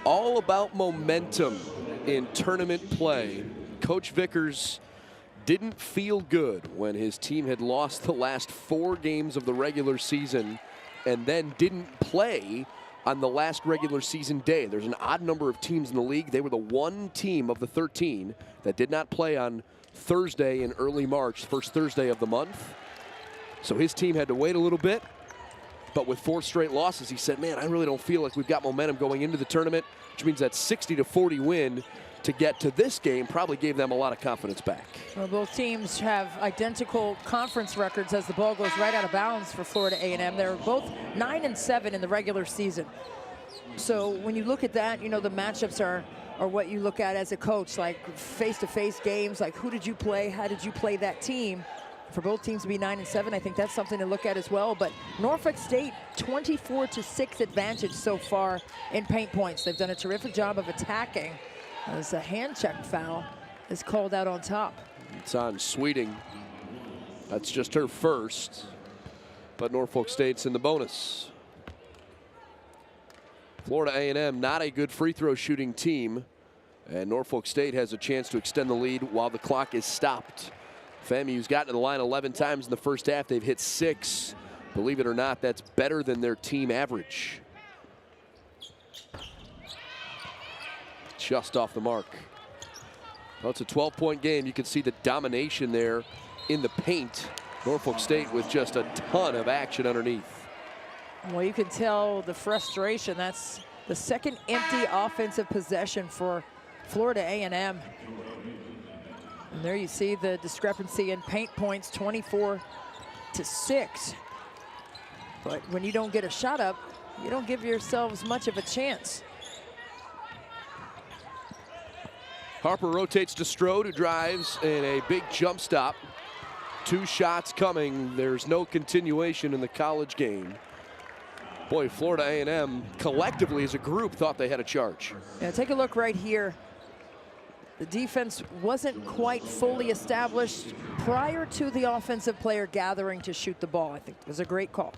all about momentum in tournament play. Coach Vickers didn't feel good when his team had lost the last 4 games of the regular season and then didn't play on the last regular season day. There's an odd number of teams in the league. They were the one team of the 13 that did not play on Thursday in early March, first Thursday of the month. So his team had to wait a little bit. But with 4 straight losses, he said, man, I really don't feel like we've got momentum going into the tournament, which means that 60-40 win to get to this game probably gave them a lot of confidence back. Well, both teams have identical conference records as the ball goes right out of bounds for Florida A&M. They're both 9-7 in the regular season. So when you look at that, you know, the matchups are what you look at as a coach, like face-to-face games, like who did you play, how did you play that team? For both teams to be 9-7, I think that's something to look at as well. But Norfolk State, 24-6 advantage so far in paint points. They've done a terrific job of attacking as a hand check foul is called out on top. It's on Sweeting. That's just her first, but Norfolk State's in the bonus. Florida A&M, not a good free throw shooting team, and Norfolk State has a chance to extend the lead while the clock is stopped. FAMU's gotten to the line 11 times in the first half. They've hit 6. Believe it or not, that's better than their team average. Just off the mark. Well, it's a 12-point game. You can see the domination there in the paint. Norfolk State with just a ton of action underneath. Well, you can tell the frustration. That's the second empty offensive possession for Florida A&M. And there you see the discrepancy in paint points, 24-6. But when you don't get a shot up, you don't give yourselves much of a chance. Harper rotates to Strode, who drives in a big jump stop. 2 shots coming. There's no continuation in the college game. Boy, Florida A&M collectively as a group thought they had a charge. Yeah, take a look right here. The defense wasn't quite fully established prior to the offensive player gathering to shoot the ball. I think it was a great call.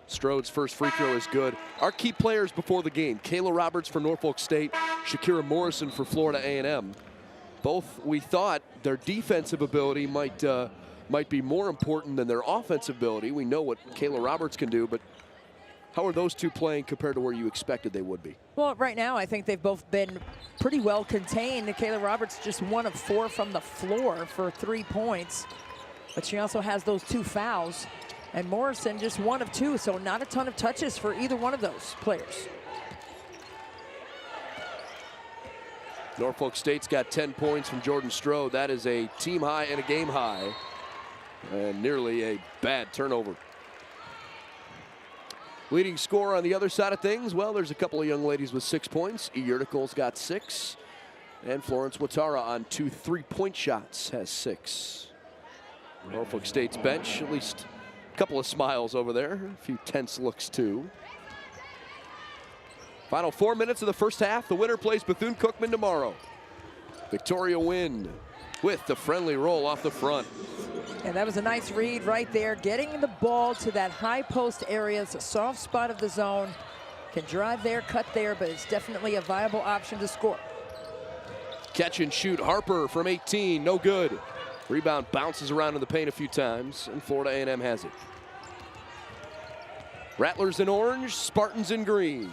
Strode's first free throw is good. Our key players before the game: Kayla Roberts for Norfolk State, Shakira Morrison for Florida A&M. Both, we thought, their defensive ability might be more important than their offensive ability. We know what Kayla Roberts can do, but how are those two playing compared to where you expected they would be? Well, right now, I think they've both been pretty well contained. Kayla Roberts just 1 of 4 from the floor for 3 points, but she also has those 2 fouls. And Morrison just 1 of 2, so not a ton of touches for either one of those players. Norfolk State's got 10 points from Jordan Strode. That is a team high and a game high, and nearly a bad turnover. Leading scorer on the other side of things, well, there's a couple of young ladies with 6 points. Yurtical's got 6, and Florence Watara on 2 3-point shots has 6. Norfolk State's bench, at least a couple of smiles over there, a few tense looks too. Final 4 minutes of the first half. The winner plays Bethune-Cookman tomorrow. Victoria win with the friendly roll off the front. And that was a nice read right there, getting the ball to that high post area. It's a soft spot of the zone. Can drive there, cut there, but it's definitely a viable option to score. Catch and shoot. Harper from 18, no good. Rebound bounces around in the paint a few times, and Florida A&M has it. Rattlers in orange, Spartans in green.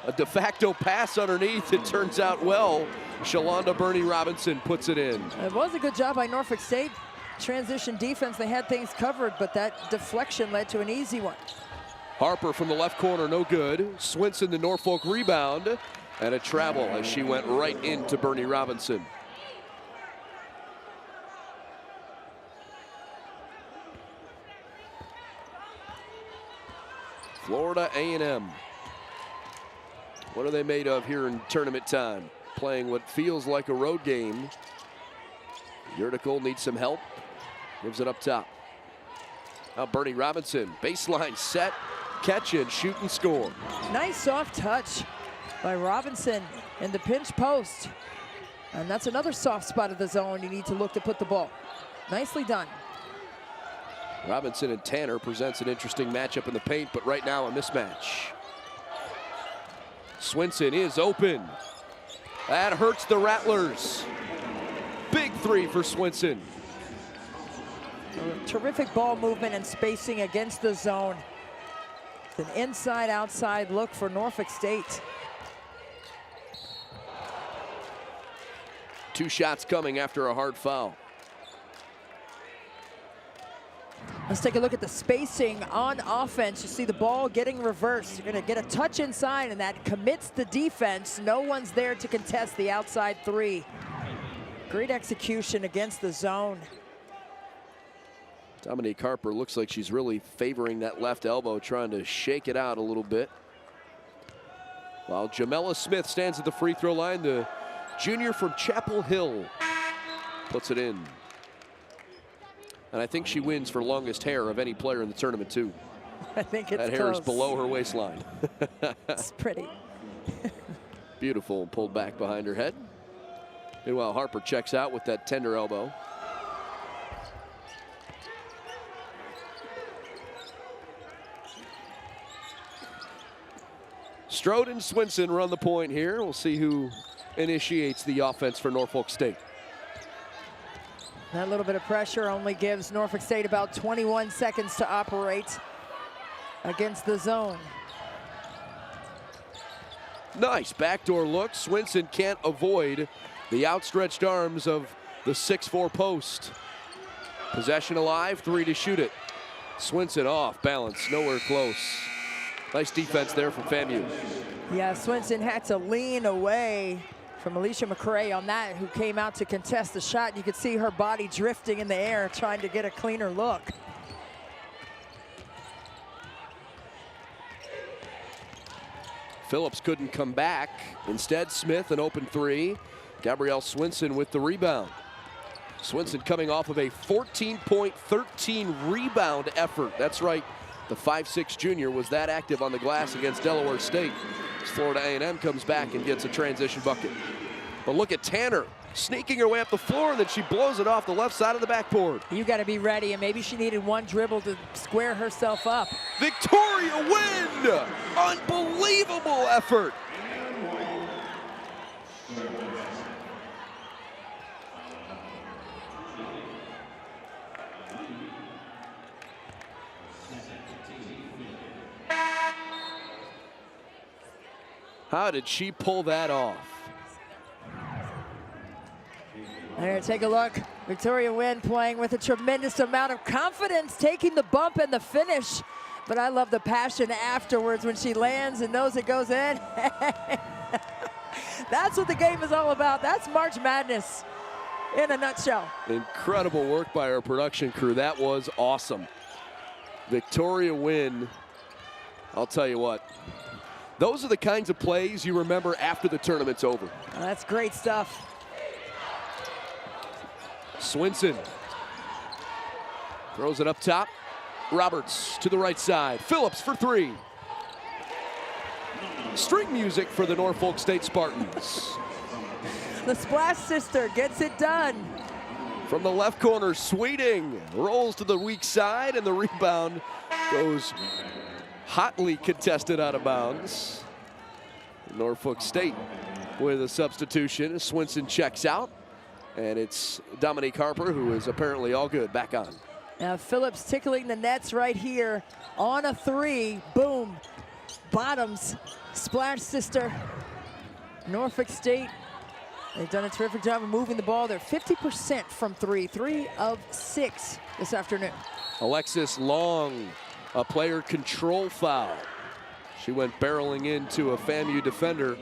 A de facto pass underneath. It turns out well. Shalonda Bernie Robinson puts it in. It was a good job by Norfolk State. Transition defense, they had things covered, but that deflection led to an easy one. Harper from the left corner, no good. Swinson, the Norfolk rebound, and a travel as she went right into Bernie Robinson. Florida A&M. What are they made of here in tournament time? Playing what feels like a road game. Yurtical needs some help. Gives it up top. Now Bernie Robinson, baseline set, catch and shoot and score. Nice soft touch by Robinson in the pinch post. And that's another soft spot of the zone you need to look to put the ball. Nicely done. Robinson and Tanner presents an interesting matchup in the paint, but right now a mismatch. Swinson is open. That hurts the Rattlers. Big three for Swinson. Terrific ball movement and spacing against the zone. It's an inside-outside look for Norfolk State. 2 shots coming after a hard foul. Let's take a look at the spacing on offense. You see the ball getting reversed. You're going to get a touch inside, and that commits the defense. No one's there to contest the outside three. Great execution against the zone. Dominique Harper looks like she's really favoring that left elbow, trying to shake it out a little bit. While Jamela Smith stands at the free throw line, the junior from Chapel Hill puts it in. And I think she wins for longest hair of any player in the tournament, too. I think it's that hair close. Is below her waistline. It's pretty. Beautiful, pulled back behind her head. Meanwhile, Harper checks out with that tender elbow. Strode and Swinson run the point here. We'll see who initiates the offense for Norfolk State. That little bit of pressure only gives Norfolk State about 21 seconds to operate against the zone. Nice backdoor look. Swinson can't avoid the outstretched arms of the 6'4" post. Possession alive, 3 to shoot it. Swinson off balance, nowhere close. Nice defense there from FAMU. Yeah, Swinson had to lean away from Alicia McCray on that, who came out to contest the shot. You could see her body drifting in the air, trying to get a cleaner look. Phillips couldn't come back. Instead, Smith, an open three. Gabrielle Swinson with the rebound. Swinson coming off of a 14-point, 13-rebound effort. That's right, the 5'6" junior was that active on the glass against Delaware State. As Florida A&M comes back and gets a transition bucket. But look at Tanner sneaking her way up the floor, and then she blows it off the left side of the backboard. You got to be ready, and maybe she needed one dribble to square herself up. Victoria win! Unbelievable effort. How did she pull that off? There, take a look. Victoria Wynn playing with a tremendous amount of confidence, taking the bump and the finish. But I love the passion afterwards when she lands and knows it goes in. That's what the game is all about. That's March Madness in a nutshell. Incredible work by our production crew. That was awesome. Victoria Wynn, I'll tell you what. Those are the kinds of plays you remember after the tournament's over. Oh, that's great stuff. Swinson throws it up top. Roberts to the right side. Phillips for 3. String music for the Norfolk State Spartans. The Splash Sister gets it done. From the left corner, Sweeting rolls to the weak side, and the rebound goes hotly contested out of bounds. Norfolk State with a substitution. Swinson checks out, and it's Dominique Harper, who is apparently all good, back on. Now Phillips tickling the nets right here on a 3. Boom. Bottoms. Splash Sister. Norfolk State, they've done a terrific job of moving the ball. They're 50% from 3. 3 of 6 this afternoon. Alexis Long, a player control foul. She went barreling into a FAMU defender.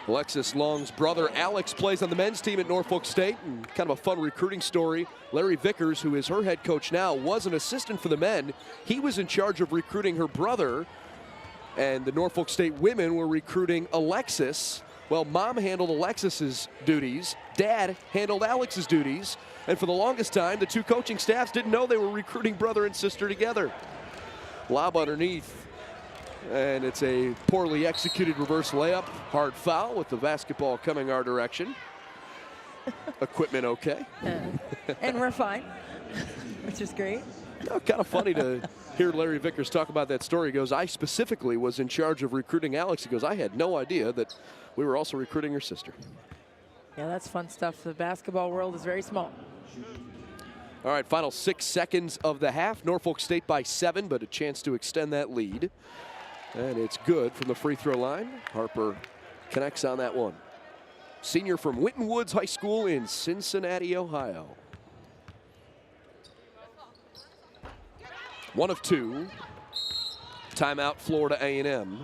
Alexis Long's brother Alex plays on the men's team at Norfolk State, and kind of a fun recruiting story. Larry Vickers, who is her head coach now, was an assistant for the men. He was in charge of recruiting her brother, and the Norfolk State women were recruiting Alexis. Well, mom handled Alexis's duties, dad handled Alex's duties, and for the longest time, the two coaching staffs didn't know they were recruiting brother and sister together. Lob underneath. And it's a poorly executed reverse layup. Hard foul with the basketball coming our direction. Equipment okay. And we're fine, which is great. Kind of funny to hear Larry Vickers talk about that story. He goes, I specifically was in charge of recruiting Alex. He goes, I had no idea that we were also recruiting her sister. Yeah, that's fun stuff. The basketball world is very small. All right, final 6 seconds of the half. Norfolk State by 7, but a chance to extend that lead. And it's good from the free throw line. Harper connects on that one. Senior from Winton Woods High School in Cincinnati, Ohio. 1 of 2. Timeout, Florida A&M.